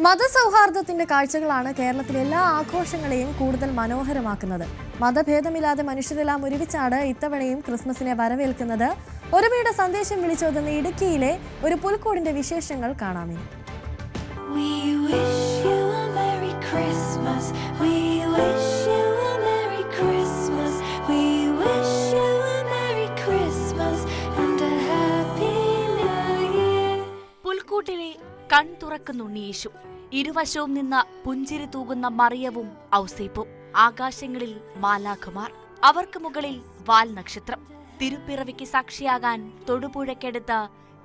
മതസൗഹാർദ്ദത്തിന്റെ കാഴ്ചകളാണ് കേരളത്തിലെ എല്ലാ ആഘോഷങ്ങളെയും കൂടുതൽ മനോഹരമാക്കുന്നത്. മതഭേദമില്ലാതെ മനുഷ്യരെല്ലാം ഒരുമിച്ചാണ് ഇത്തവണയും ക്രിസ്മസിനെ വരവേൽക്കുന്നത്. ഒരുമയുടെ സന്ദേശം വിളിച്ചോതുന്ന ഇടുക്കിയിലെ ഒരു പുൽക്കൂടിന്റെ വിശേഷങ്ങൾ കാണാമേ. പുൽക്കൂട്ടിലെ കൺ തുറക്കുന്നുണ്ണീശു, ഇരുവശവും നിന്ന് പുഞ്ചിരി തൂകുന്ന മറിയവും ഔസേപ്പും, ആകാശങ്ങളിൽ മാലാഖമാർ, അവർക്ക് മുകളിൽ വാൽ നക്ഷത്രം. തിരുപ്പിറവിക്ക് സാക്ഷിയാകാൻ തൊടുപുഴയ്ക്കടുത്ത്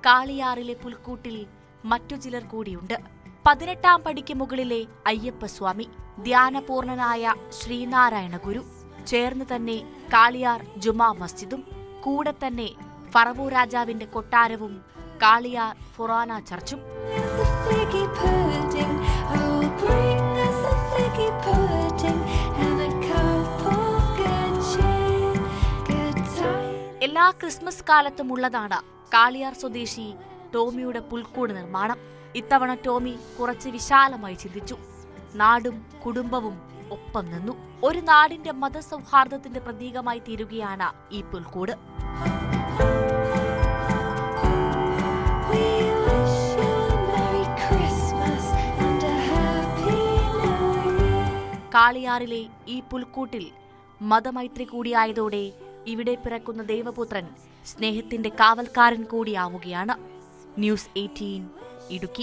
കാളിയാറിലെ പുൽക്കൂട്ടിൽ മറ്റു ചിലർ കൂടിയുണ്ട്. 18ാം പടിക്ക് മുകളിലെ അയ്യപ്പസ്വാമി, ധ്യാനപൂർണനായ ശ്രീനാരായണ ഗുരു, ചേർന്ന് തന്നെ കാളിയാർ ജുമാ മസ്ജിദും, കൂടെ തന്നെ ഫറവോ രാജാവിന്റെ കൊട്ടാരവും കാളിയാർ ഫൊറാന ചർച്ചും. എല്ലാ ക്രിസ്മസ് കാലത്തും ഉള്ളതാണ് കാളിയാർ സ്വദേശി ടോമിയുടെ പുൽക്കൂട് നിർമ്മാണം. ഇത്തവണ ടോമി കുറച്ച് വിശാലമായി ചിന്തിച്ചു. നാടും കുടുംബവും ഒപ്പം നിന്നു. ഒരു നാടിന്റെ മതസൗഹാർദ്ദത്തിന്റെ പ്രതീകമായി തീരുകയാണ് ഈ പുൽക്കൂട്. കാളിയാറിലെ ഈ പുൽക്കൂട്ടിൽ മതമൈത്രി കൂടിയായതോടെ ഇവിടെ പിറക്കുന്ന ദൈവപുത്രൻ സ്നേഹത്തിന്റെ കാവൽക്കാരൻ കൂടിയാവുകയാണ്. ന്യൂസ് 18 ഇടുക്കി.